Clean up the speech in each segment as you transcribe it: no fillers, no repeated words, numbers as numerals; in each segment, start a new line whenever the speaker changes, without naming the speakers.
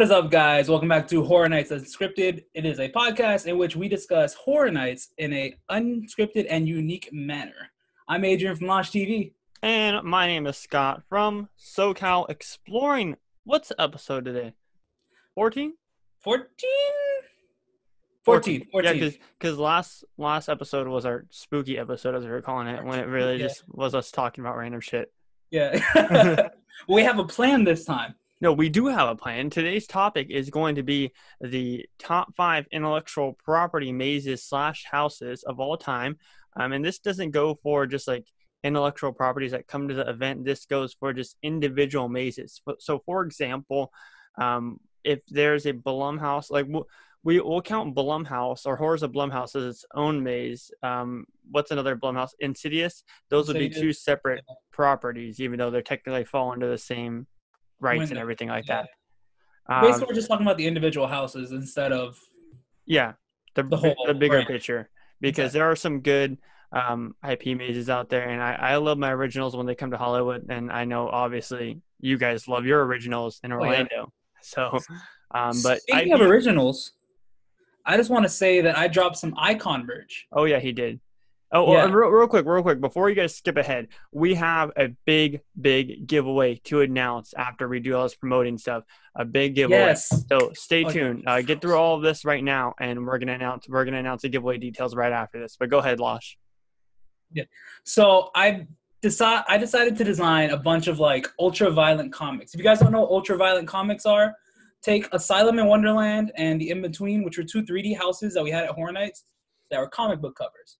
is up, guys? Welcome back to Horror Nights Unscripted. It is a podcast in which we discuss horror nights in a unscripted and unique manner. I'm Adrian from Launch TV.
And my name is Scott from SoCal Exploring. What's the episode today? 14?
14? 14.
Yeah, because last episode was our spooky episode, as we were calling it, when it really just was us talking about random shit.
Yeah. We have a plan this time.
No, we do have a plan. Today's topic is going to be the top 5 intellectual property mazes / houses of all time. And this doesn't go for just like intellectual properties that come to the event. This goes for just individual mazes. So, for example, if there's a Blumhouse, like we'll count Blumhouse or Horrors of Blumhouse as its own maze. What's another Blumhouse? Insidious. Those would be two separate properties, even though they're technically fall under the same rights and everything like that.
Basically, we're just talking about the individual houses instead of
the bigger picture, because there are some good IP mazes out there, and I love my originals when they come to Hollywood, and I know obviously you guys love your originals in Orlando. So, but
speaking of originals, I just want to say that I dropped some Icon merch.
Oh yeah, he did. Oh, yeah. Real quick, before you guys skip ahead, we have a big giveaway to announce after we do all this promoting stuff. A big giveaway.
Yes.
So stay tuned. Get through all of this right now, and we're gonna announce the giveaway details right after this. But go ahead, Losh.
Yeah. So I decided to design a bunch of like ultra-violent comics. If you guys don't know what ultra-violent comics are, take Asylum in Wonderland and The In-Between, which were 2 3D houses that we had at Horror Nights that were comic book covers.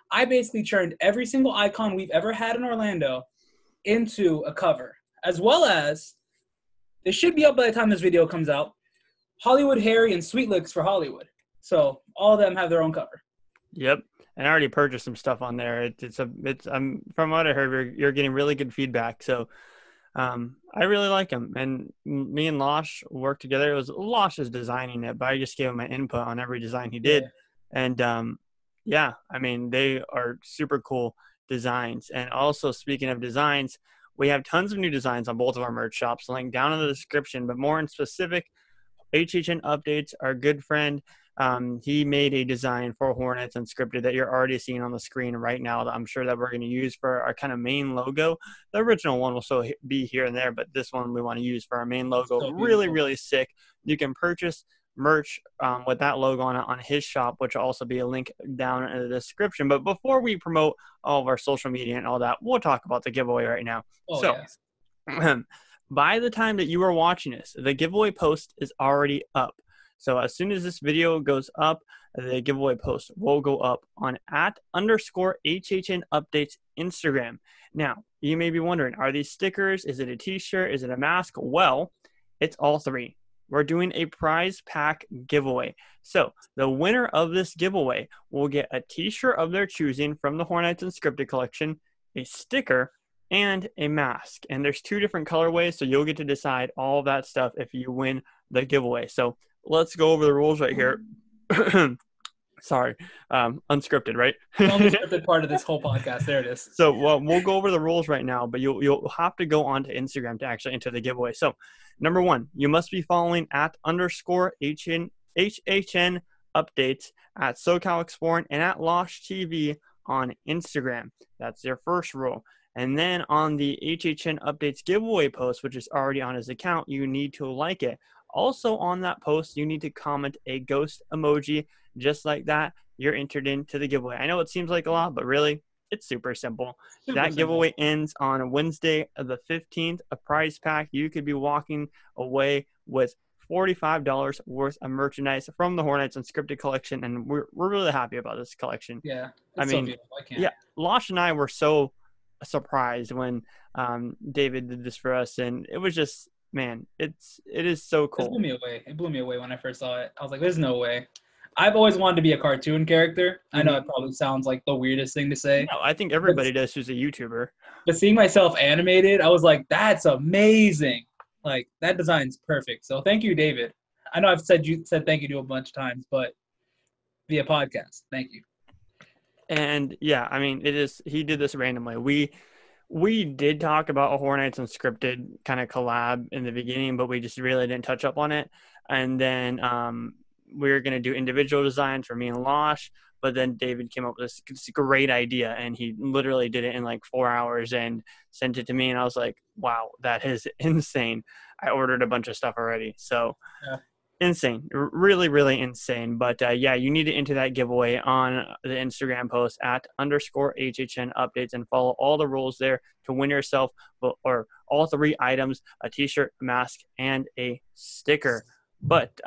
I basically turned every single icon we've ever had in Orlando into a cover, as well as, this should be up by the time this video comes out, Hollywood Harry and Sweet Licks for Hollywood. So all of them have their own cover.
Yep, and I already purchased some stuff on there. From what I heard, you're getting really good feedback. So I really like them, and me and Losh worked together. It was Losh designing it, but I just gave him my input on every design he did, and yeah, I mean, they are super cool designs. And also, speaking of designs, we have tons of new designs on both of our merch shops, link down in the description. But more in specific, HHN Updates, our good friend, he made a design for Horror Nights Unscripted that you're already seeing on the screen right now that I'm sure that we're going to use for our kind of main logo. The original one will still be here and there, but this one we want to use for our main logo. So really, really sick. You can purchase merch with that logo on it on his shop, which will also be a link down in the description. But before we promote all of our social media and all that, we'll talk about the giveaway right now. By the time that you are watching this, the giveaway post is already up. So as soon as this video goes up, the giveaway post will go up on @_HHN Updates Instagram. Now, you may be wondering, are these stickers? Is it a t-shirt? Is it a mask? Well, it's all three. We're doing a prize pack giveaway. So the winner of this giveaway will get a t-shirt of their choosing from the Horror Nights Unscripted collection, a sticker, and a mask. And there's 2 different colorways, so you'll get to decide all of that stuff if you win the giveaway. So let's go over the rules right here. Sorry, unscripted, right?
The unscripted part of this whole podcast. There it is. So
we'll go over the rules right now, but you'll have to go onto Instagram to actually enter the giveaway. So number 1, you must be following @_HHN Updates at SoCal Exploring and at Losh TV on Instagram. That's your first rule. And then on the HHN Updates giveaway post, which is already on his account, you need to like it. Also on that post, you need to comment a ghost emoji. Just like that, you're entered into the giveaway. I know it seems like a lot, but really, it's super simple. Giveaway ends on Wednesday the 15th. A prize pack. You could be walking away with $45 worth of merchandise from the Horror Nights Unscripted collection, and we're really happy about this collection.
Yeah,
Losh and I were so surprised when David did this for us, and it was just, man, it is so cool.
It blew me away when I first saw it. I was like, there's no way. I've always wanted to be a cartoon character. I know it probably sounds like the weirdest thing to say.
No, I think everybody does who's a YouTuber.
But seeing myself animated, I was like, that's amazing. Like, that design's perfect. So thank you, David. I know I've said thank you to a bunch of times, but via podcast. Thank you.
And yeah, I mean, he did this randomly. We did talk about a Horror Nights Unscripted kind of collab in the beginning, but we just really didn't touch up on it. and then we were going to do individual designs for me and Losh, but then David came up with this great idea, and he literally did it in like 4 hours and sent it to me, and I was like, wow, that is insane. I ordered a bunch of stuff already, so
Yeah.
insane, really, really insane. But yeah, you need to enter that giveaway on the Instagram post at _HHN updates and follow all the rules there to win yourself or all 3 items, a t-shirt, a mask, and a sticker. But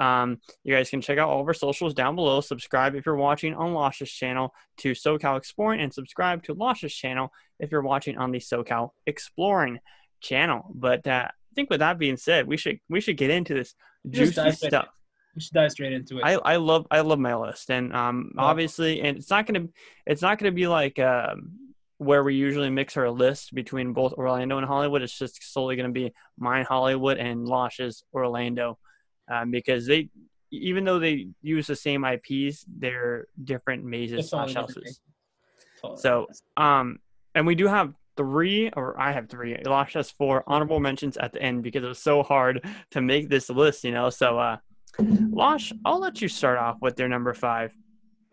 you guys can check out all of our socials down below. Subscribe if you're watching on Losh's channel to SoCal Exploring, and subscribe to Losh's channel if you're watching on the SoCal Exploring channel. But I think with that being said, we should get into this juicy stuff.
We should dive straight into it.
I love my list, and obviously, and it's not gonna be like where we usually mix our list between both Orlando and Hollywood. It's just solely gonna be mine Hollywood and Losh's Orlando, because even though they use the same IPs, they're different mazes / houses. So and we do have 3, or I have 3. Losh has 4 honorable mentions at the end because it was so hard to make this list, So, Losh, I'll let you start off with your number 5.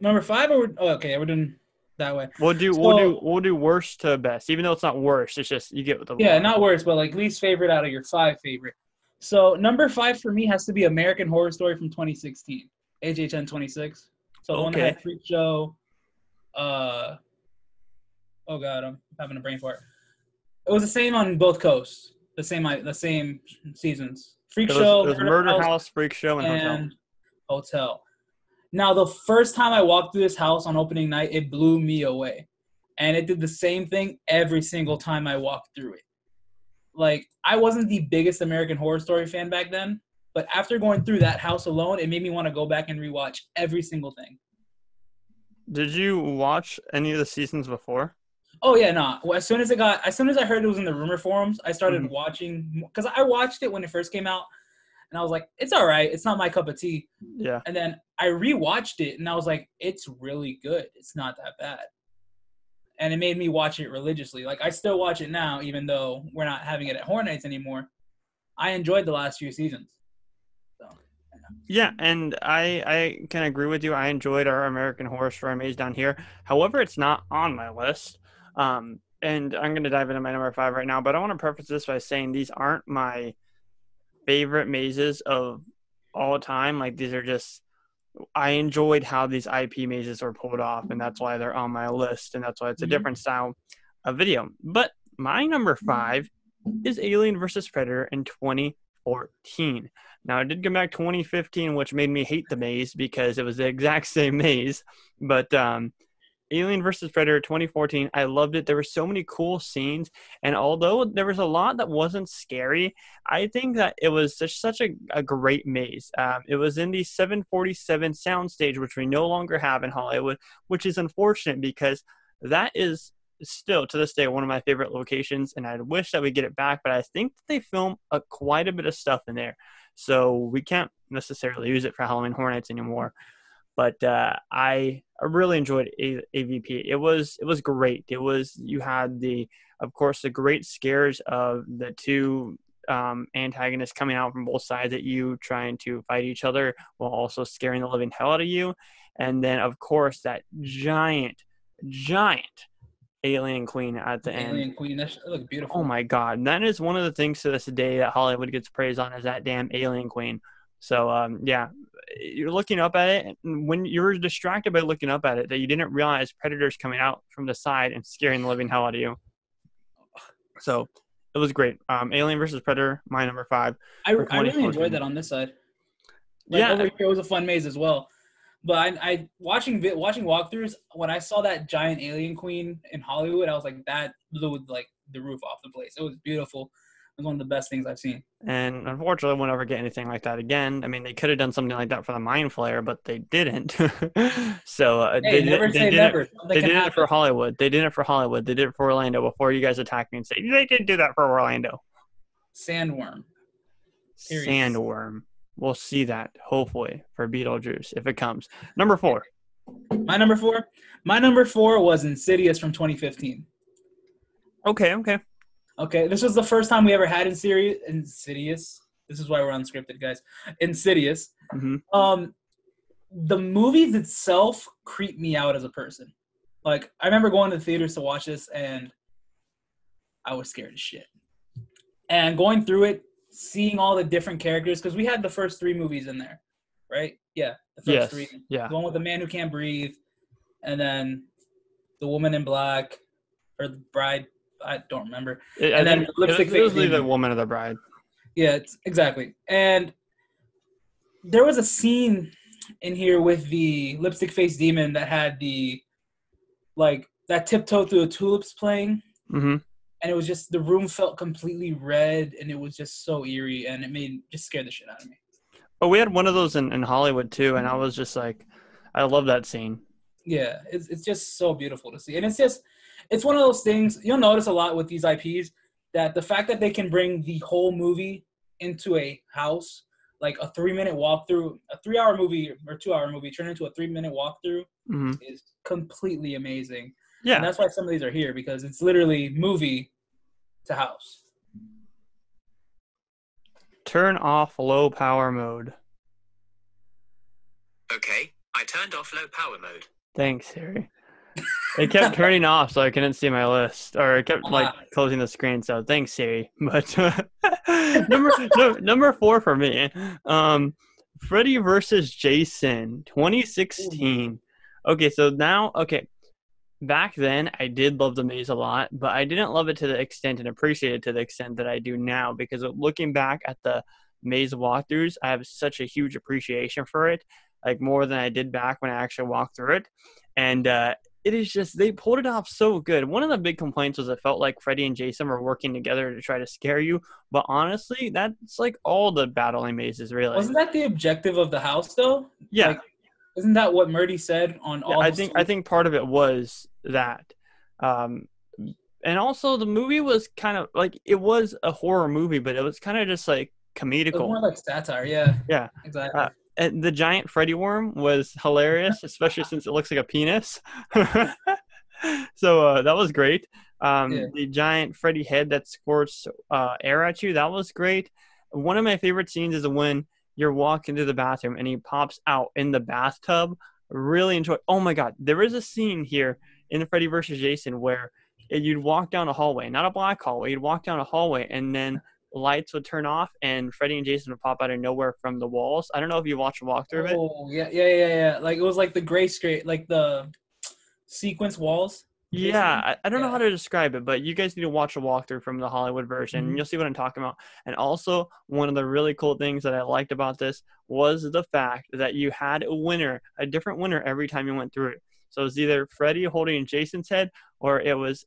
Number 5, or okay, we're doing that way.
We'll do worst to best, even though it's not worst. It's just you get with the
not worst, but like least favorite out of your 5 favorite. So number 5 for me has to be American Horror Story from 2016, HHN 26. So the one that had Freak Show. Oh God, I'm having a brain fart. It was the same on both coasts. The same seasons. Freak Show.
It was Murder House, Freak Show, and
Hotel. Now, the first time I walked through this house on opening night, it blew me away. And it did the same thing every single time I walked through it. Like, I wasn't the biggest American Horror Story fan back then, but after going through that house alone, it made me want to go back and rewatch every single thing.
Did you watch any of the seasons before?
Oh yeah, no. Well, as soon as I heard it was in the rumor forums, I started watching, because I watched it when it first came out, and I was like, it's all right. It's not my cup of tea.
Yeah.
And then I rewatched it, and I was like, it's really good. It's not that bad. And it made me watch it religiously. Like, I still watch it now, even though we're not having it at Horror Nights anymore. I enjoyed the last few seasons. So.
Yeah, and I can agree with you. I enjoyed our American Horror Story maze down here. However, it's not on my list. And I'm going to dive into my number 5 right now, but I want to preface this by saying these aren't my favorite mazes of all time. Like, these are just, I enjoyed how these IP mazes were pulled off, and that's why they're on my list, and that's why it's a different style of video. But my number 5 is Alien vs. Predator in 2014. Now, I did come back 2015, which made me hate the maze because it was the exact same maze, but Alien vs. Predator 2014, I loved it. There were so many cool scenes, and although there was a lot that wasn't scary, I think that it was such a great maze. It was in the 747 soundstage, which we no longer have in Hollywood, which is unfortunate because that is still, to this day, one of my favorite locations, and I wish that we get it back, but I think that they film quite a bit of stuff in there, so we can't necessarily use it for Halloween Horror Nights anymore. But I really enjoyed AVP. It was great. You had of course, the great scares of the 2 antagonists coming out from both sides at you, trying to fight each other while also scaring the living hell out of you. And then, of course, that giant alien queen at the end.
Alien queen, that looks beautiful.
Oh my God, that is one of the things to this day that Hollywood gets praised on, is that damn alien queen. So yeah. You're looking up at it, and when you were distracted by looking up at it, that you didn't realize Predators coming out from the side and scaring the living hell out of you. So it was great. Alien versus Predator, my number 5.
I really enjoyed that on this side. Like, over here, it was a fun maze as well. But I watching walkthroughs, when I saw that giant alien queen in Hollywood, I was like, that blew like the roof off the place. It was beautiful. It was one of the best things I've seen. And
unfortunately, we'll never get anything like that again. I mean, they could have done something like that for the Mind Flayer, but they didn't. So
they did
it for Hollywood. They did it for Hollywood. They did it for Orlando before you guys attack me and say, they didn't do that for Orlando.
Sandworm. Period.
Sandworm. We'll see that, hopefully, for Beetlejuice, if it comes. Number 4.
My number 4? My number 4 was Insidious from 2015.
Okay.
Okay, this was the first time we ever had Insidious. This is why we're unscripted, guys. Insidious.
Mm-hmm.
The movies itself creep me out as a person. Like, I remember going to the theaters to watch this, and I was scared as shit. And going through it, seeing all the different characters, because we had the first 3 movies in there, right? Yeah, the first 3.
Yeah.
The one with the man who can't breathe, and then the woman in black, or the bride. I don't remember. And then the lipstick
it was
face
the woman of the bride.
Yeah, exactly. And there was a scene in here with the lipstick face demon that had the, like, that tiptoe through the tulips playing.
Mm-hmm.
And it was just, the room felt completely red, and it was just so eerie, and it just scared the shit out of me.
Oh, we had one of those in Hollywood too, and I was just like, I love that scene.
Yeah, it's just so beautiful to see. And it's one of those things, you'll notice a lot with these IPs, that the fact that they can bring the whole movie into a house, like a 3-minute walkthrough, a 3-hour movie or 2-hour movie turn into a 3-minute walkthrough is completely amazing.
Yeah.
And that's why some of these are here, because it's literally movie to house.
Turn off low power mode.
Okay, I turned off low power mode.
Thanks, Siri. It kept turning off, so I couldn't see my list, or it kept closing the screen. So thanks, Siri. But number 4 for me, Freddy versus Jason, 2016. Okay, so now, back then I did love the maze a lot, but I didn't love it to the extent and appreciate it to the extent that I do now, because looking back at the maze walkthroughs, I have such a huge appreciation for it, like more than I did back when I actually walked through it. And it is just, they pulled it off so good. One of the big complaints was it felt like Freddy and Jason were working together to try to scare you. But honestly, that's like all the battling mazes, really.
Wasn't that the objective of the house, though?
Yeah.
Like, isn't that what Murdy said on all?
I think part of it was that. And also the movie was kind of like, it was a horror movie, but it was kind of just like comedical.
It was more like satire, yeah.
Yeah.
Exactly.
And the giant Freddy worm was hilarious, especially since it looks like a penis. So that was great. The giant Freddy head that squirts air at you, that was great. One of my favorite scenes is when you're walking to the bathroom and he pops out in the bathtub. Really enjoy. Oh my God, there is a scene here in Freddy vs. Jason where you'd walk down a hallway, not a black hallway. You'd walk down a hallway and then lights would turn off and Freddy and Jason would pop out of nowhere from the walls. I don't know if you watched a walkthrough of it.
Oh, yeah. Like, it was like the gray straight, like the sequence walls.
Yeah, I don't know how to describe it, but you guys need to watch a walkthrough from the Hollywood version, and you'll see what I'm talking about. And also, one of the really cool things that I liked about this was the fact that you had a different winner every time you went through it. So it was either Freddy holding Jason's head, or it was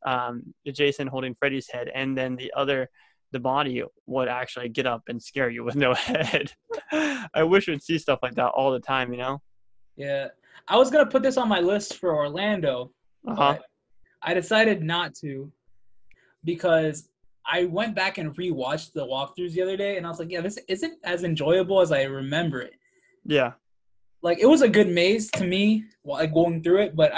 Jason holding Freddy's head, and then the body would actually get up and scare you with no head. I wish we'd see stuff like that all the time, you know?
Yeah. I was going to put this on my list for Orlando, but I decided not to, because I went back and rewatched the walkthroughs the other day, and I was like, yeah, this isn't as enjoyable as I remember it.
Yeah.
Like, it was a good maze to me, like, going through it, but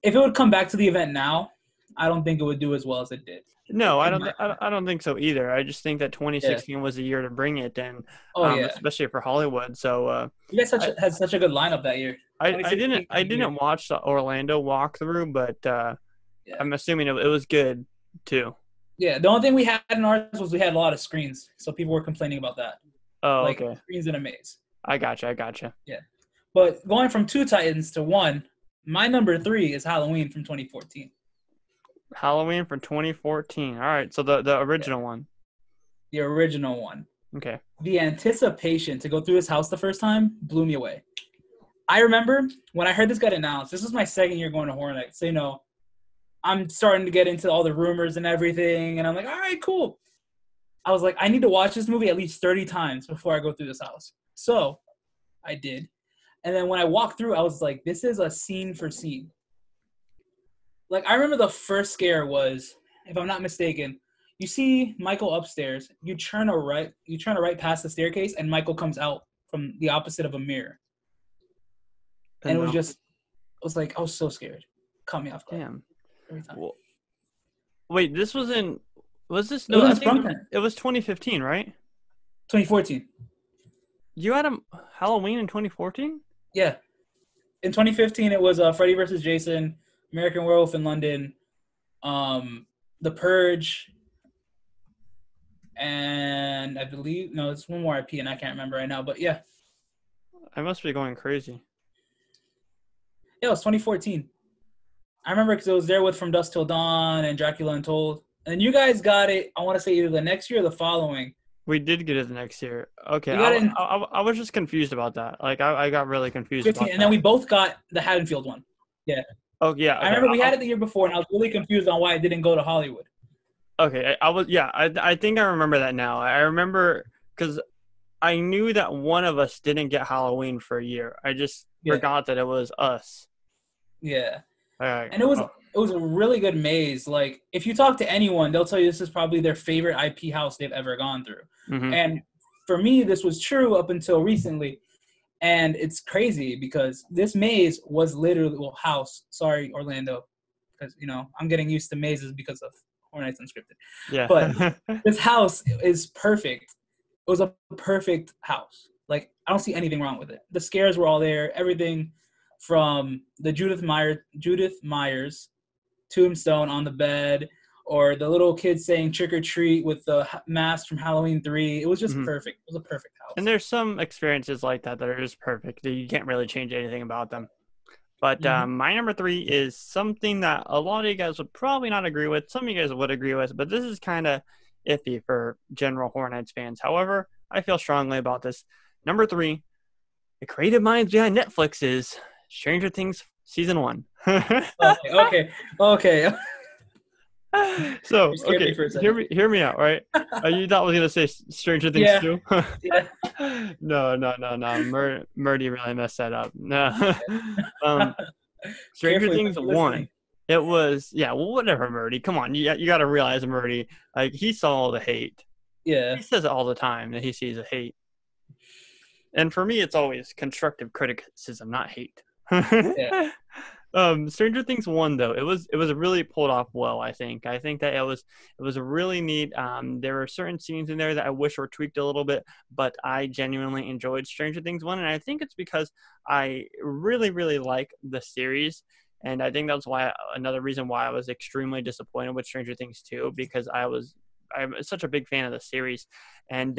if it would come back to the event now, I don't think it would do as well as it did.
No, I don't think so either. I just think that 2016 was the year to bring it, and especially for Hollywood. So
you guys had such a good lineup that year.
I didn't watch the Orlando walkthrough, but I'm assuming it was good too.
Yeah, the only thing we had in ours was we had a lot of screens, so people were complaining about that.
Oh,
like,
okay.
Screens in a maze.
I gotcha.
Yeah, but going from 2 Titans to 1, my number 3 is Halloween from 2014.
Halloween from 2014. All right, so the original one.
The original one.
Okay.
The anticipation to go through this house the first time blew me away. I remember when I heard this got announced, this was my second year going to Horror Nights. So, I'm starting to get into all the rumors and everything, and I'm like, all right, cool. I was like, I need to watch this movie at least 30 times before I go through this house. So I did. And then when I walked through, I was like, this is a scene for scene. Like, I remember the first scare was, if I'm not mistaken, you see Michael upstairs, you turn a right past the staircase, and Michael comes out from the opposite of a mirror. And it was like, I was so scared. Caught me off guard.
Damn.
Every time.
Well, wait, this was it was 2015, right?
2014.
You had a Halloween in 2014?
Yeah. In 2015, it was Freddy versus Jason, American Werewolf in London, The Purge, and I believe it's one more IP, and I can't remember right now. But yeah,
I must be going crazy.
it was 2014. I remember because it was there with From Dusk Till Dawn and Dracula Untold, and you guys got it. I want to say either the next year or the following.
We did get it the next year. Okay,
We got it in
I was just confused about that. Like, I got really confused
15,
about
and
that.
then we both got the Haddonfield one. Yeah.
Oh, yeah. Okay.
I remember we had it the year before, and I was really confused on why it didn't go to Hollywood.
Okay, I think I remember that now. I remember because I knew that one of us didn't get Halloween for a year. I just forgot that it was us.
Yeah.
All right.
And it was a really good maze. Like, if you talk to anyone, they'll tell you this is probably their favorite IP house they've ever gone through.
Mm-hmm.
And for me, this was true up until recently. And it's crazy because this maze was literally, sorry, Orlando, because, I'm getting used to mazes because of Horror Nights Unscripted.
Yeah.
But this house is perfect. It was a perfect house. Like, I don't see anything wrong with it. The scares were all there. Everything from the Judith Myers tombstone on the bed, or the little kid saying trick or treat with the mask from Halloween 3. It was just perfect. It was a perfect house.
And there's some experiences like that are just perfect. You can't really change anything about them. But my number 3 is something that a lot of you guys would probably not agree with. Some of you guys would agree with, but this is kind of iffy for general Horror Nights fans. However, I feel strongly about this. Number 3, the creative minds behind Netflix is Stranger Things Season 1.
Okay.
So, okay, hear me out, right? You thought I was going to say Stranger Things too?
Yeah.
No. Murdy really messed that up. No. Stranger Things 1. It was, whatever, Murdy. Come on, you got to realize, Murdy, like, he saw all the hate.
Yeah.
He says it all the time that he sees the hate. And for me, it's always constructive criticism, not hate.
Yeah.
Stranger Things 1, though, it was really pulled off well. I think that it was really neat. There were certain scenes in there that I wish were tweaked a little bit, but I genuinely enjoyed Stranger Things 1, and I think it's because I really, really like the series, and I think that's why another reason why I was extremely disappointed with Stranger Things 2, because I'm such a big fan of the series, and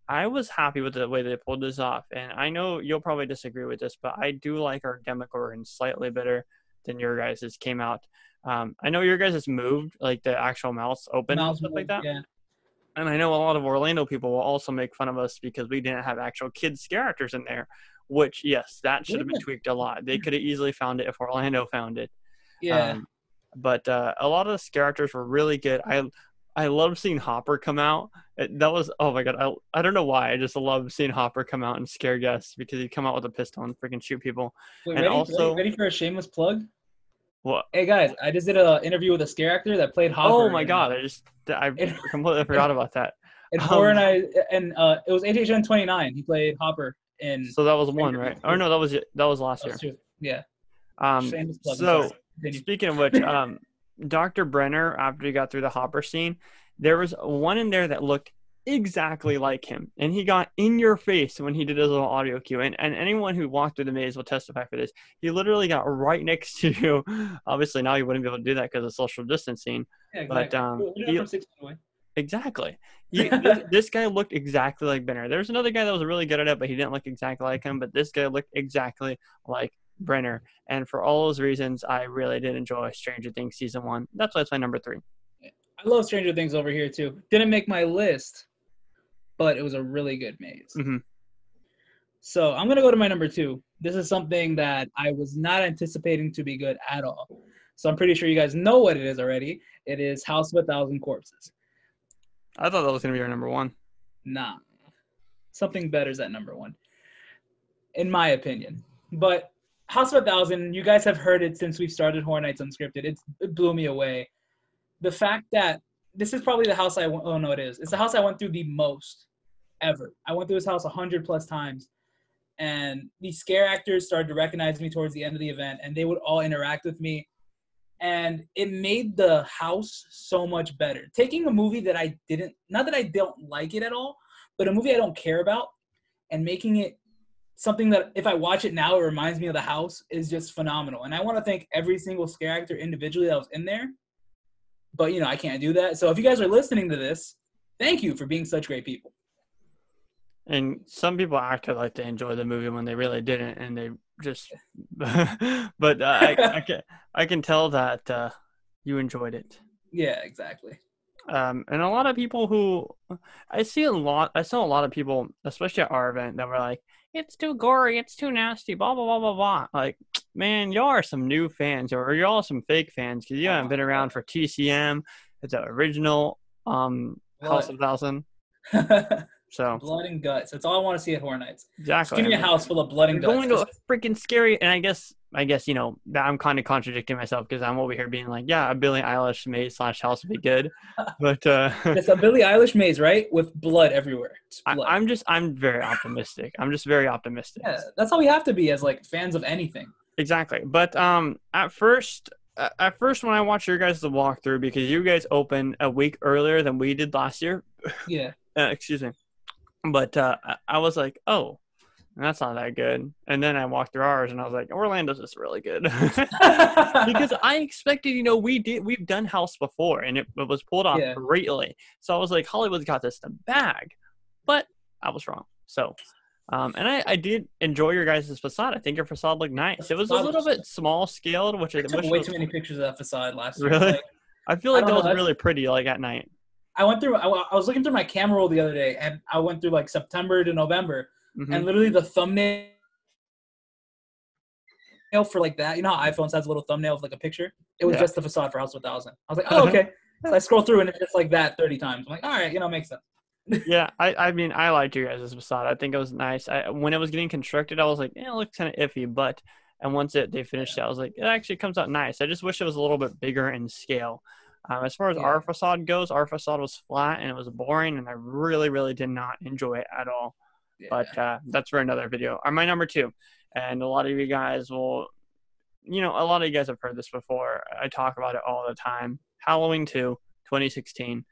I was happy with the way they pulled this off, and I know you'll probably disagree with this, but I do like our Demogorgon slightly better than your guys's came out. I know your guys's moved, like the actual mouths open and stuff like that.
Yeah.
And I know a lot of Orlando people will also make fun of us because we didn't have actual kids characters in there, which, yes, that should have been tweaked a lot. They could have easily found it if Orlando found it.
Yeah.
But a lot of the characters were really good. I love seeing Hopper come out. That was, oh my God. I don't know why. I just love seeing Hopper come out and scare guests because he'd come out with a pistol and freaking shoot people.
Wait,
and
ready for a shameless plug?
What?
Hey guys, I just did an interview with a scare actor that played Hopper.
Oh my God. I completely forgot about that.
And it was HHN 29. He played Hopper in.
So that was 1, right? Or no, that was last year.
True. Yeah.
Shameless plug. So speaking of which, Dr. Brenner, after he got through the Hopper scene, there was one in there that looked exactly like him. And he got in your face when he did his little audio cue. And anyone who walked through the maze will testify for this. He literally got right next to you. Obviously, now you wouldn't be able to do that because of social distancing. Yeah, exactly. But exactly. This guy looked exactly like Brenner. There's another guy that was really good at it, but he didn't look exactly like him. But this guy looked exactly like Brenner. And for all those reasons, I really did enjoy Stranger Things Season 1. That's why it's my number 3.
I love Stranger Things over here, too. Didn't make my list, but it was a really good maze.
Mm-hmm.
So I'm going to go to my number 2. This is something that I was not anticipating to be good at all. So I'm pretty sure you guys know what it is already. It is House of a Thousand Corpses.
I thought that was going to be your number 1.
Nah. Something better is at number 1, in my opinion. But House of a Thousand, you guys have heard it since we started Horror Nights Unscripted. It blew me away. The fact that this is probably the house it is. It's the house I went through the most ever. I went through this house 100 plus times. And these scare actors started to recognize me towards the end of the event, and they would all interact with me. And it made the house so much better. Taking a movie that not that I don't like it at all, but a movie I don't care about and making it something that if I watch it now, it reminds me of the house is just phenomenal. And I want to thank every single scare actor individually that was in there. But, I can't do that. So if you guys are listening to this, thank you for being such great people.
And some people acted like they enjoyed the movie when they really didn't, and they just. But I can tell that you enjoyed it.
Yeah, exactly.
And a lot of people who I saw a lot of people, especially at our event, that were like, "It's too gory, it's too nasty, blah blah blah blah blah." Like, man, y'all are some new fans, or y'all some fake fans because you haven't been around for TCM. It's the original House of Thousand. So
blood and guts. That's all I want to see at Horror Nights.
Exactly.
Just give me a house full of blood and guts.
Going to a freaking scary, and I guess that I'm kind of contradicting myself because I'm over here being like, yeah, a Billie Eilish maze / house would be good, but
it's a Billie Eilish maze, right? With blood everywhere. Blood.
I'm very optimistic. I'm just very optimistic.
Yeah, that's how we have to be as like fans of anything.
Exactly. But at first when I watched your guys' walkthrough, because you guys opened a week earlier than we did last year.
Yeah.
Excuse me. But I was like, oh, that's not that good. And then I walked through ours and I was like, Orlando's is really good. Because I expected, we've done House before and it was pulled off greatly. So I was like, Hollywood's got this in the bag. But I was wrong. So, and I did enjoy your guys' facade. I think your facade looked nice. It was a little bit small scaled, which I
took way too many pictures of that facade last year.
Really? I feel like that was really pretty, like at night.
I was looking through my camera roll the other day, and I went through like September to November, and literally the thumbnail for like that. You know how iPhones has a little thumbnail of like a picture? It was just the facade for House of 1000. I was like, oh, okay. So I scroll through, and it's just like that 30 times. I'm like, all right, makes sense.
Yeah, I mean, I liked your guys' facade. I think it was nice. When it was getting constructed, I was like, it looks kind of iffy, but once they finished it, I was like, it actually comes out nice. I just wish it was a little bit bigger in scale. As far as our facade goes, our facade was flat and it was boring, and I really, really did not enjoy it at all. Yeah. But that's for another video. My number 2, and a lot of you guys will, a lot of you guys have heard this before. I talk about it all the time. Halloween 2, 2016.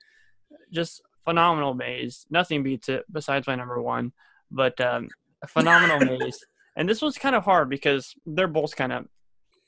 Just phenomenal maze. Nothing beats it besides my number 1. But a phenomenal maze. And this was kind of hard because they're both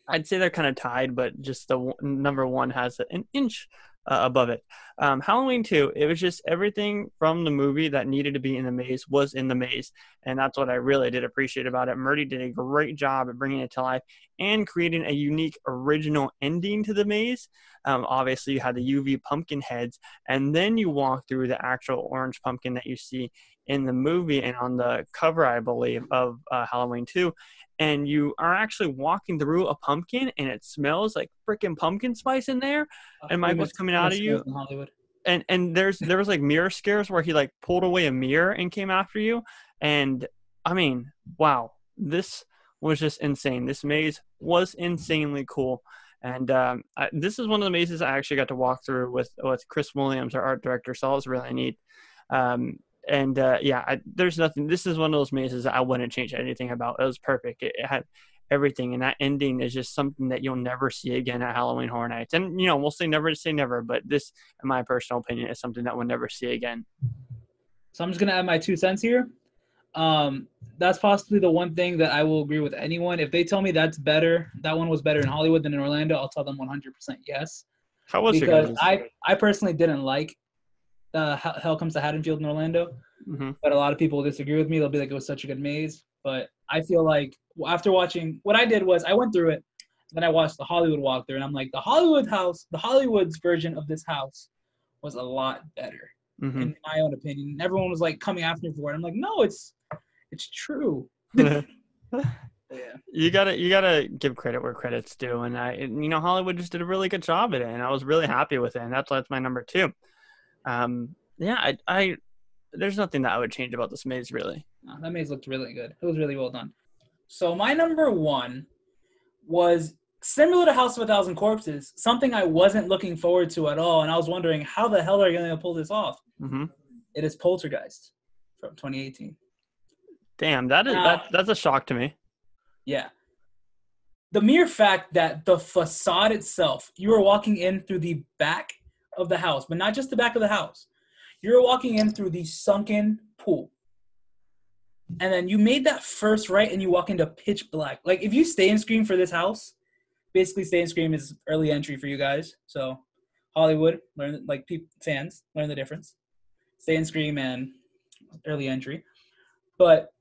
I'd say they're kind of tied, but just the number 1 has an inch above it. Halloween 2, it was just everything from the movie that needed to be in the maze was in the maze. And that's what I really did appreciate about it. Murdy did a great job at bringing it to life and creating a unique original ending to the maze. Obviously, you had the UV pumpkin heads, and then you walk through the actual orange pumpkin that you see in the movie and on the cover, I believe, of Halloween 2. And you are actually walking through a pumpkin, and it smells like freaking pumpkin spice in there. And Michael's coming out of you. And there was like mirror scares where he like pulled away a mirror and came after you. And I mean, wow, this was just insane. This maze was insanely cool. And this is one of the mazes I actually got to walk through with Chris Williams, our art director. So it was really neat. There's nothing. This is one of those mazes that I wouldn't change anything about. It was perfect. It had everything, and that ending is just something that you'll never see again at Halloween Horror Nights. And we'll say never to say never, but this, in my personal opinion, is something that we'll never see again.
So I'm just gonna add my 2 cents here. That's possibly the one thing that I will agree with anyone. If they tell me that one was better in Hollywood than in Orlando, I'll tell them 100% yes.
How was it?
Because I personally didn't like Hell Comes to Haddonfield in Orlando, but a lot of people will disagree with me. They'll be like, it was such a good maze. But I feel like after watching, what I did was I went through it, then I watched the Hollywood walkthrough, and I'm like, the Hollywood's version of this house was a lot better, in my own opinion. And everyone was like coming after me for it. I'm like, no, it's true.
Yeah. You gotta give credit where credit's due, and Hollywood just did a really good job at it, and I was really happy with it, and that's my number 2. There's nothing that I would change about this maze, really.
No, that maze looked really good. It was really well done. So my number 1 was similar to House of 1000 Corpses, something I wasn't looking forward to at all, and I was wondering how the hell are you going to pull this off? It is Poltergeist from 2018.
Damn, that's a shock to me.
Yeah. The mere fact that the facade itself, you are walking in through the back of the house, but not just the back of the house. You're walking in through the sunken pool. And then you made that first right and you walk into pitch black. Like, if you stay and scream for this house, basically stay and scream is early entry for you guys. So Hollywood, fans, learn the difference. Stay and scream and early entry. But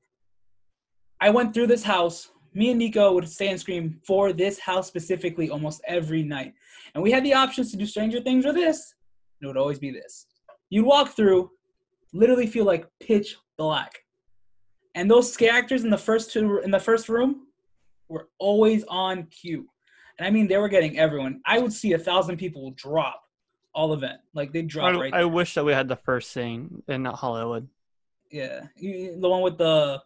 I went through this house. Me and Nico would stay and scream for this house specifically almost every night. And we had the options to do Stranger Things or this. It would always be this. You'd walk through, literally feel like pitch black. And those scare actors in the first room were always on cue. And I mean, they were getting everyone. I would see 1,000 people drop all event. Like, they drop right there.
I wish that we had the first scene in Hollywood.
Yeah. The one with the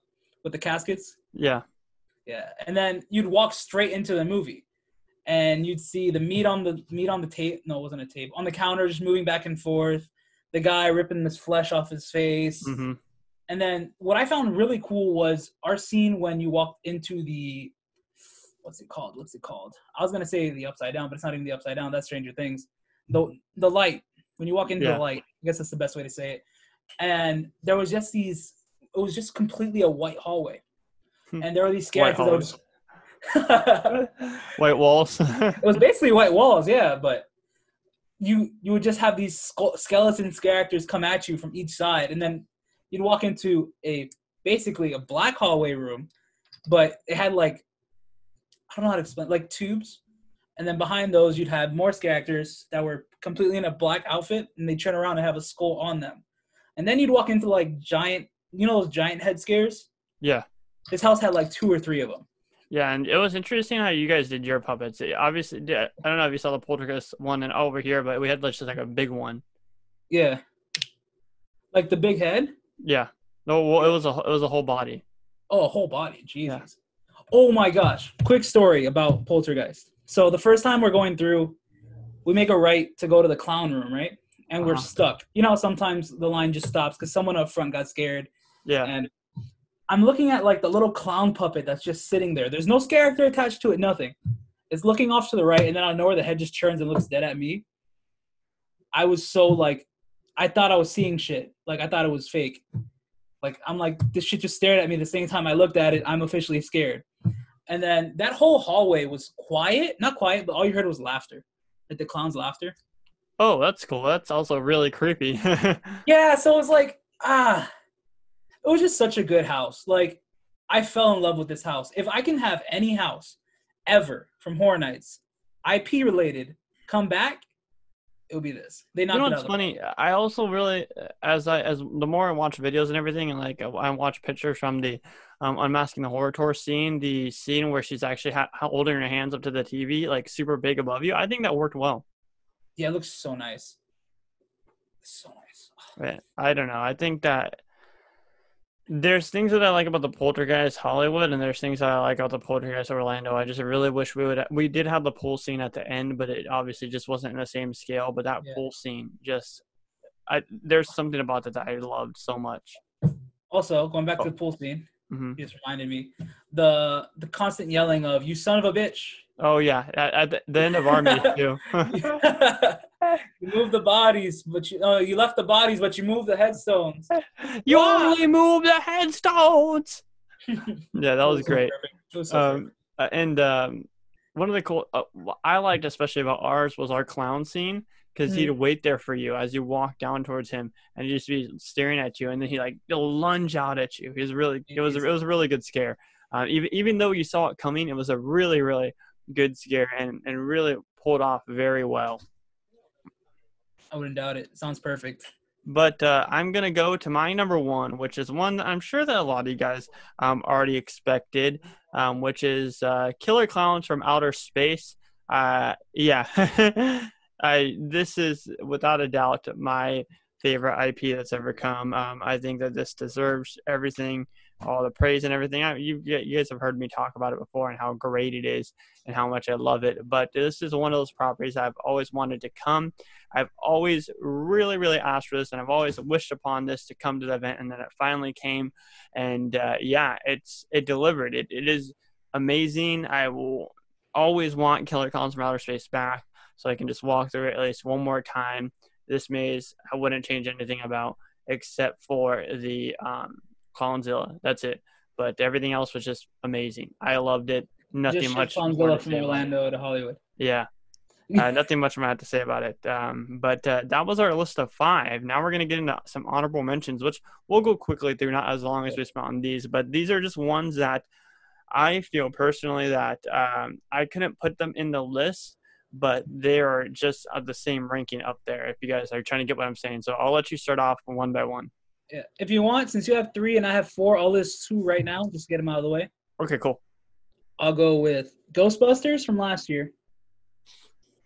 caskets?
Yeah.
Yeah. And then you'd walk straight into the movie. And you'd see the meat on the tape. No, it wasn't a tape. On the counter, just moving back and forth. The guy ripping his flesh off his face.
Mm-hmm.
And then what I found really cool was our scene when you walked into the what's it called? I was gonna say the upside down, but it's not even the upside down. That's Stranger Things. The light. When you walk into the light, I guess that's the best way to say it. And there was just it was just completely a white hallway. And there were these characters
white walls.
It was basically white walls, yeah, but you would just have these skeleton characters come at you from each side, and then you'd walk into basically a black hallway room, but it had I don't know how to explain, like tubes. And then behind those, you'd have more scare actors that were completely in a black outfit, and they turn around and have a skull on them. And then you'd walk into giant, those giant head scares?
Yeah.
This house had 2 or 3 of them.
Yeah, and it was interesting how you guys did your puppets. Obviously, I don't know if you saw the Poltergeist one and over here, but we had just a big one.
Yeah. Like the big head?
Yeah. No, well, it was a whole body.
Oh, a whole body. Jesus. Yeah. Oh my gosh. Quick story about Poltergeist. So the first time we're going through, we make a right to go to the clown room, right? And we're stuck. You know how sometimes the line just stops because someone up front got scared.
Yeah.
And I'm looking at the little clown puppet that's just sitting there. There's no scare actor attached to it, nothing. It's looking off to the right, and then out of nowhere the head just turns and looks dead at me. I was so I thought I was seeing shit. I thought it was fake. I'm this shit just stared at me the same time I looked at it. I'm officially scared. And then that whole hallway was quiet. Not quiet, but all you heard was laughter. The clown's laughter.
Oh, that's cool. That's also really creepy.
Yeah, so it was it was just such a good house. I fell in love with this house. If I can have any house ever from Horror Nights, IP related, come back, it would be this. They knocked it out.
What's funny? I also really, as the more I watch videos and everything, and I watch pictures from the Unmasking the Horror Tour scene, the scene where she's actually holding her hands up to the TV, super big above you. I think that worked well.
Yeah, it looks so nice. So nice.
Right. I don't know. I think that there's things that I like about the Poltergeist Hollywood, and there's things that I like about the Poltergeist Orlando. I just really wish we did have the pool scene at the end, but it obviously just wasn't in the same scale. But that pool scene there's something about it that I loved so much.
Also, going back to the pool scene,
mm-hmm.
You just reminded me the constant yelling of "You son of a bitch."
Oh yeah, at the end of our meet too.
You moved the bodies, but you left the bodies, but you moved the headstones.
You only moved the headstones. Yeah, that was great.
It was so perfect.
And one of the cool I liked especially about ours was our clown scene, because he'd wait there for you as you walk down towards him, and he'd just be staring at you, and then he'll lunge out at you. It was a really good scare. Even though you saw it coming, it was a really, really good scare and really pulled off very well.
I wouldn't doubt it. Sounds perfect.
But I'm going to go to my number one, which is one that I'm sure that a lot of you guys already expected, which is Killer Clowns from Outer Space. Yeah. This is, without a doubt, my favorite IP that's ever come. I think that this deserves everything, all the praise and everything. You guys have heard me talk about it before and how great it is and how much I love it. But this is one of those properties I've always wanted to come. I've always really, really asked for this, and I've always wished upon this to come to the event, and then it finally came. And it delivered. It is amazing. I will always want Killer Clowns from Outer Space back, so I can just walk through it at least one more time this maze I wouldn't change anything about except for the Collinsville. That's it. But everything else was just amazing. I loved it. Nothing
Just shipped
much more
Fonzilla
to
from
say about it.
Orlando to Hollywood.
Yeah. Nothing much more I have to say about it. But that was our list of 5. Now we're going to get into some honorable mentions, which we'll go quickly through, not as long as we spent on these. But these are just ones that I feel personally that I couldn't put them in the list, but they are just of the same ranking up there, if you guys are trying to get what I'm saying. So I'll let you start off one by one.
Yeah. If you want, since you have 3 and I have 4, I'll list 2 right now. Just get them out of the way.
Okay, cool.
I'll go with Ghostbusters from last year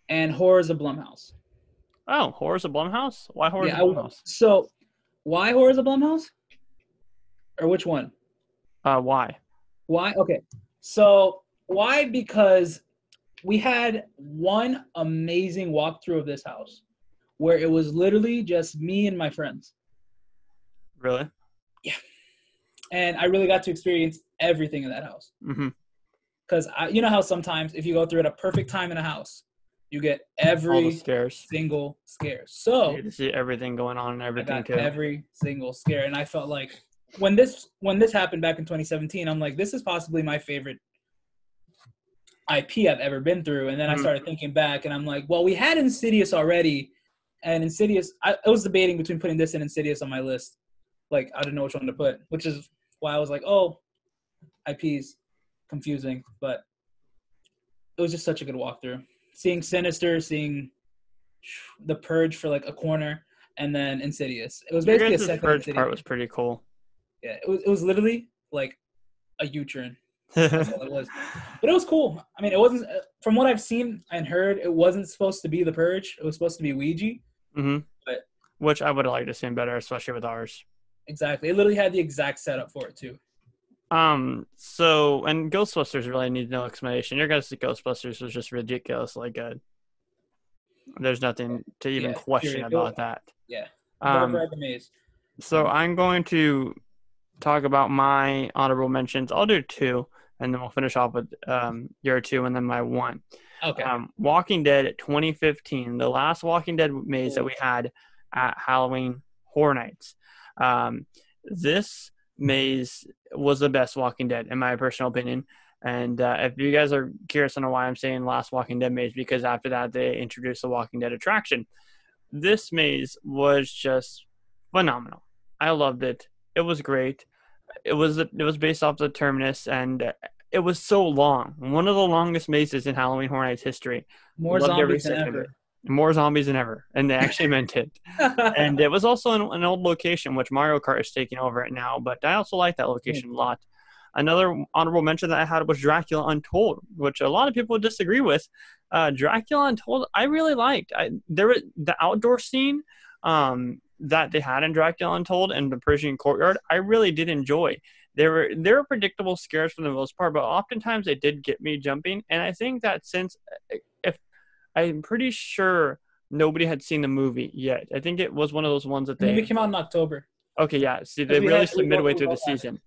and Horrors of Blumhouse.
Oh, Horrors of Blumhouse? Why Horrors of Blumhouse?
So, why Horrors of Blumhouse? Or which one?
Why?
Why? Okay. So, why? Because we had one amazing walkthrough of this house where it was literally just me and my friends.
Really?
Yeah. And I really got to experience everything in that house.
Mm-hmm.
Because you know how sometimes if you go through at a perfect time in a house, you get every single scare. So
you get to see everything going on and everything
I got
too.
Every single scare. And I felt like when this happened back in 2017, I'm like, this is possibly my favorite IP I've ever been through. And then I started thinking back and I'm like, well, we had Insidious already. And Insidious, I was debating between putting this and Insidious on my list. Like, I didn't know which one to put, which is why I was like, oh, IPs, confusing. But it was just such a good walkthrough. Seeing Sinister, seeing The Purge for like a corner, and then Insidious. It was basically a second
Purge
Insidious.
part was pretty cool.
Yeah, it was literally like a U-turn. That's all it was. But it was cool. I mean, it wasn't, from what I've seen and heard, it wasn't supposed to be The Purge. It was supposed to be Ouija.
Mm-hmm.
But
which I would have liked to see better, especially with ours.
Exactly. It literally had the exact setup for it too.
So, and Ghostbusters really needs no explanation. Your guys' Ghostbusters was just ridiculously good. There's nothing to even question about that.
Yeah.
So I'm going to talk about my honorable mentions. I'll do 2, and then we'll finish off with your 2 and then my 1.
Okay.
Walking Dead 2015, the last Walking Dead maze that we had at Halloween Horror Nights. This maze was the best Walking Dead, in my personal opinion. And if you guys are curious on why I'm saying last Walking Dead maze, because after that they introduced the Walking Dead attraction. This maze was just phenomenal. I loved it. It was great. It was based off the Terminus, and it was so long. One of the longest mazes in Halloween Horror Nights history.
More zombies than ever.
More zombies than ever, and they actually meant it. And it was also in an old location, which Mario Kart is taking over it now, but I also like that location a lot. Another honorable mention that I had was Dracula Untold, which a lot of people disagree with. Dracula Untold, I really liked. The outdoor scene that they had in Dracula Untold and the Persian courtyard, I really did enjoy. There were predictable scares for the most part, but oftentimes they did get me jumping. And I think that I'm pretty sure nobody had seen the movie yet. I think it was one of those ones that
the movie came out in October.
Okay, yeah. See, they released it midway through the season.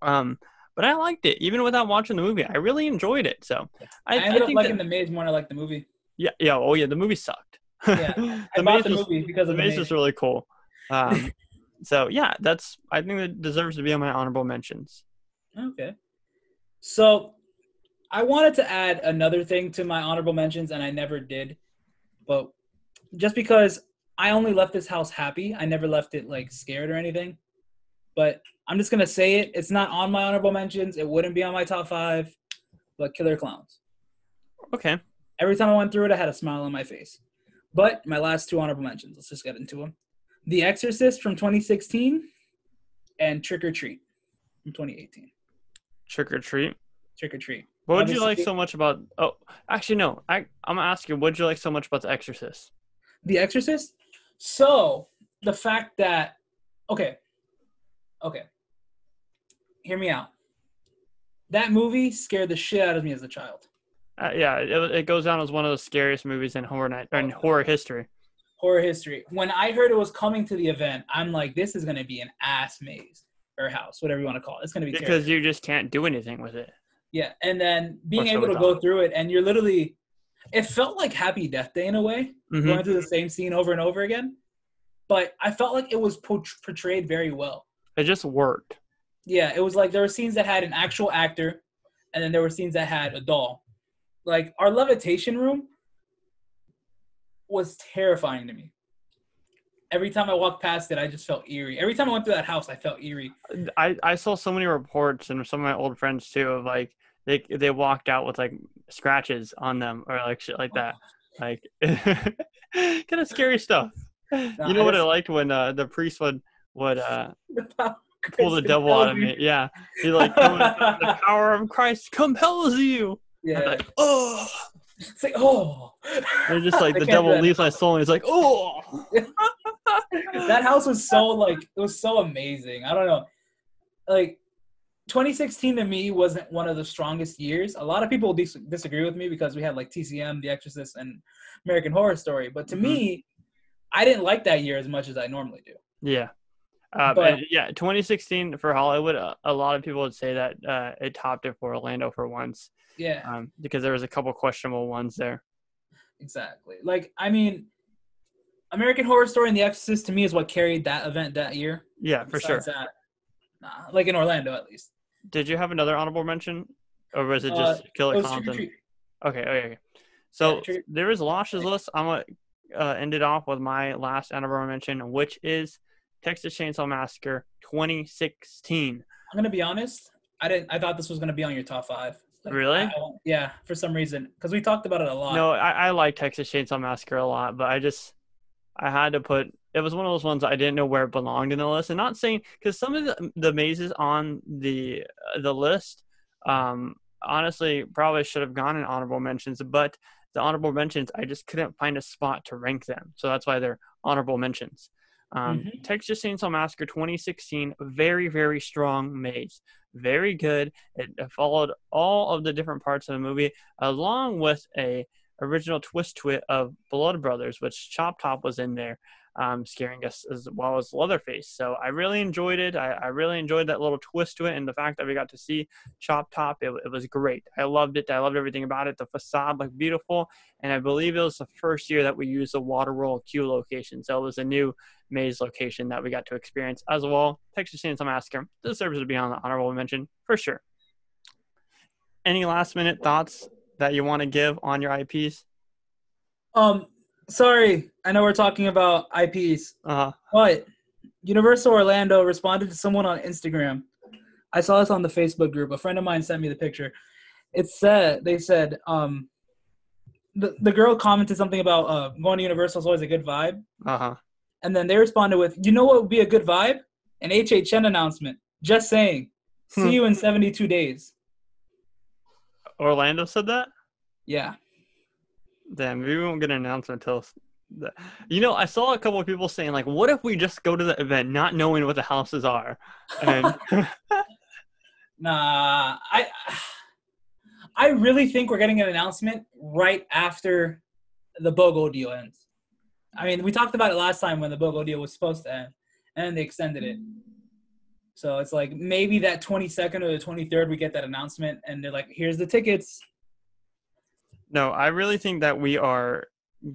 But I liked it, even without watching the movie. I really enjoyed it. So
I ended up liking the maze more than I liked the movie.
Yeah. Oh, yeah. The movie sucked.
Yeah, I bought the movie because of the maze.
The maze was really cool. So yeah, I think that deserves to be on my honorable mentions.
Okay. So I wanted to add another thing to my honorable mentions, and I never did. But just because I only left this house happy, I never left it like scared or anything. But I'm just gonna say it. It's not on my honorable mentions. It wouldn't be on my top 5. But Killer Clowns.
Okay.
Every time I went through it, I had a smile on my face. But my last 2 honorable mentions. Let's just get into them. The Exorcist from 2016 and Trick or Treat from 2018.
Trick or Treat.
Trick or Treat.
What would you like so much about? Oh, actually, no. I'm gonna ask you. What did you like so much about The Exorcist?
The Exorcist. So the fact that okay. Hear me out. That movie scared the shit out of me as a child.
Yeah, it goes down as one of the scariest movies in horror history.
Horror history. When I heard it was coming to the event, I'm like, this is gonna be an ass maze or house, whatever you want to call it. It's gonna be
because
terrible.
You just can't do anything with it.
Yeah, and then being able to go through it, and you're literally, It felt like Happy Death Day in a way,
Mm-hmm.
going through the same scene over and over again. But I felt like it was portrayed very well.
It just worked.
Yeah, it was like there were scenes that had an actual actor, and then there were scenes that had a doll. Like, our levitation room was terrifying to me. Every time I walked past it, I just felt eerie. Every time I went through that house, I felt eerie.
I saw so many reports and some of my old friends too of like they walked out with like scratches on them or like shit like that. Like kind of scary stuff. You know what I liked when the priest would pull the devil out of me. Yeah, he like the power of Christ compels you.
Yeah.
I'm like, oh.
It's like, oh.
They're just like the devil leaves my soul and he's like, oh.
That house was so like, it was so amazing. I don't know. Like, 2016 to me wasn't one of the strongest years. A lot of people disagree with me because we had like TCM, The Exorcist, and American Horror Story. But to me, I didn't like that year as much as I normally do.
Yeah.
But,
yeah, 2016 for Hollywood, a lot of people would say that it topped it for Orlando for once.
Yeah.
Because there was a couple questionable ones there.
Exactly. Like, I mean, American Horror Story and The Exorcist to me is what carried that event that year.
Yeah, for sure.
That, like in Orlando at least.
Did you have another honorable mention, or was it just Killer Compton? Okay. So there is Losh's list. I'm gonna end it off with my last honorable mention, which is Texas Chainsaw Massacre 2016.
I'm gonna be honest. I thought this was gonna be on your top 5. Like,
really?
Yeah, for some reason, because we talked about it a lot.
No, I like Texas Chainsaw Massacre a lot, but I had to put. It was one of those ones I didn't know where it belonged in the list, and not saying because some of the mazes on the list, honestly, probably should have gone in honorable mentions, but the honorable mentions I just couldn't find a spot to rank them, so that's why they're honorable mentions. Texas Chainsaw Massacre 2016, very, very strong maze. Very good. It followed all of the different parts of the movie, along with a original twist to it of Blood Brothers, which Chop Top was in there, scaring us as well as Leatherface. So I really enjoyed it. I really enjoyed that little twist to it, and the fact that we got to see Chop Top, it was great. I loved it. I loved everything about it. The facade looked beautiful, and I believe it was the first year that we used the Waterworld Q location. So it was a new maze location that we got to experience as well. Texas Chainsaw Massacre deserves to be on the honorable mention for sure. Any last minute thoughts that you want to give on your IPs?
Sorry, I know we're talking about IPs, but Universal Orlando responded to someone on Instagram. I saw this on the Facebook group. A friend of mine sent me the picture. They said, the girl commented something about going to Universal is always a good vibe. And then they responded with, you know what would be a good vibe? An HHN announcement. Just saying. See you in 72 days.
Orlando said that?
Yeah.
Damn, maybe we won't get an announcement until that. You know, I saw a couple of people saying, like, what if we just go to the event not knowing what the houses are? And
Nah, I really think we're getting an announcement right after the BOGO deal ends. I mean, we talked about it last time when the BOGO deal was supposed to end, and then they extended it. So it's like maybe that 22nd or the 23rd we get that announcement, and they're like, here's the tickets.
No, I really think that we are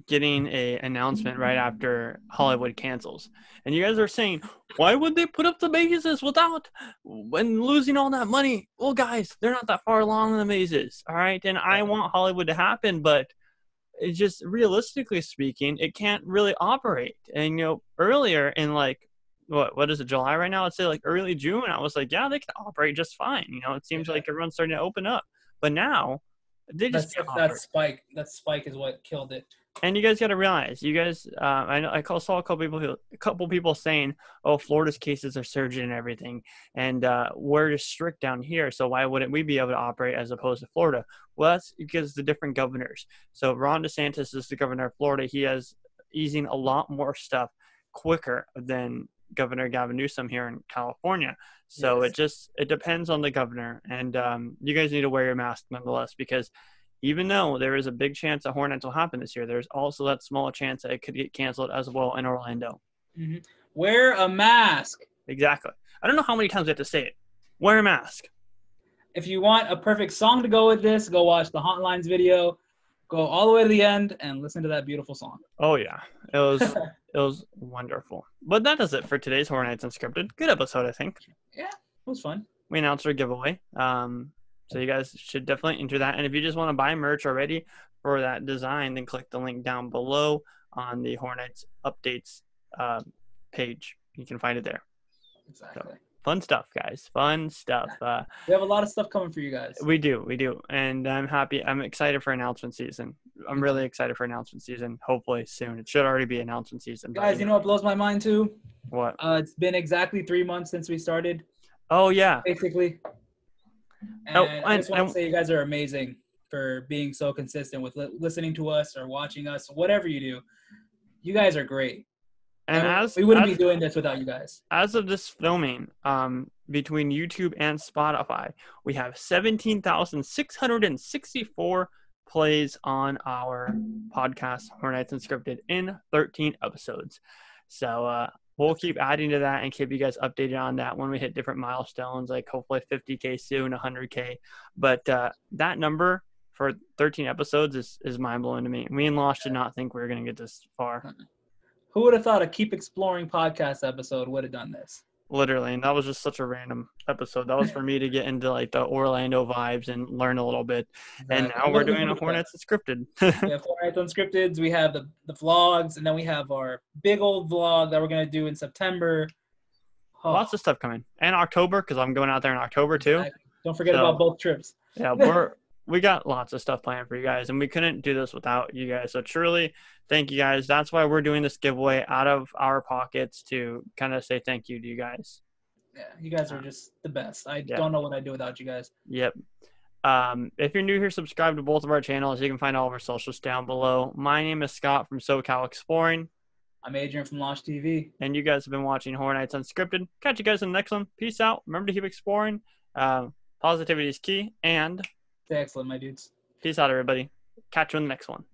getting an announcement right after Hollywood cancels. And you guys are saying, why would they put up the mazes without when losing all that money? Well, guys, they're not that far along in the mazes, all right? And I want Hollywood to happen, but it's just realistically speaking, it can't really operate. And, you know, earlier in like, what is it, July right now? I'd say like early June, I was like, yeah, they can operate just fine. You know, it seems like everyone's starting to open up. But now, they just
that spike is what killed it.
And you guys got to realize, you guys, I know I saw a couple people saying, "Oh, Florida's cases are surging and everything, and we're just strict down here. So why wouldn't we be able to operate as opposed to Florida?" Well, that's because the different governors. So Ron DeSantis is the governor of Florida. He has easing a lot more stuff quicker than Governor Gavin Newsom here in California. So yes. It depends on the governor, and you guys need to wear your mask nonetheless, because even though there is a big chance that Hornets will happen this year, there's also that small chance that it could get canceled as well in Orlando.
Mm-hmm. Wear a mask.
Exactly. I don't know how many times we have to say it. Wear a mask.
If you want a perfect song to go with this, go watch the Hotlines video. Go all the way to the end and listen to that beautiful song.
Oh yeah, it was wonderful. But that does it for today's Horror Nights Unscripted. Good episode, I think.
Yeah, it was fun.
We announced our giveaway. So you guys should definitely enter that. And if you just want to buy merch already for that design, then click the link down below on the Horror Nights updates page. You can find it there.
Exactly.
So, fun stuff, guys. Fun stuff.
We have a lot of stuff coming for you guys.
We do. And I'm happy. I'm excited for announcement season. I'm really excited for announcement season. Hopefully soon. It should already be announcement season.
Guys, you know what blows my mind too?
What?
It's been exactly 3 months since we started.
Oh, yeah.
Basically. And I just want to say you guys are amazing for being so consistent with listening to us or watching us, whatever you do. You guys are great. And we wouldn't be doing this without you guys.
As of this filming, between YouTube and Spotify, we have 17,664 plays on our podcast, Horror Nights Unscripted, in 13 episodes. So we'll keep adding to that and keep you guys updated on that when we hit different milestones, like hopefully 50K soon, 100K. But that number for 13 episodes is mind-blowing to me. Me and Losh did not think we were going to get this far.
Who would have thought a Keep Exploring podcast episode would have done this?
Literally, and that was just such a random episode. That was for me to get into like the Orlando vibes and learn a little bit. Exactly. And now we're doing a Horror Nights Unscripted.
We have Horror Nights Unscripted. We have the vlogs, and then we have our big old vlog that we're going to do in September.
Oh. Lots of stuff coming. And October, because I'm going out there in October too.
Exactly. Don't forget about both trips.
Yeah, we got lots of stuff planned for you guys, and we couldn't do this without you guys. So truly, thank you guys. That's why we're doing this giveaway out of our pockets to kind of say thank you to you guys.
Yeah, you guys are just the best. I don't know what I'd do without you guys.
Yep. If you're new here, subscribe to both of our channels. You can find all of our socials down below. My name is Scott from SoCal Exploring.
I'm Adrian from Losh TV.
And you guys have been watching Horror Nights Unscripted. Catch you guys in the next one. Peace out. Remember to keep exploring. Positivity is key. And
stay excellent, my dudes.
Peace out, everybody. Catch you in the next one.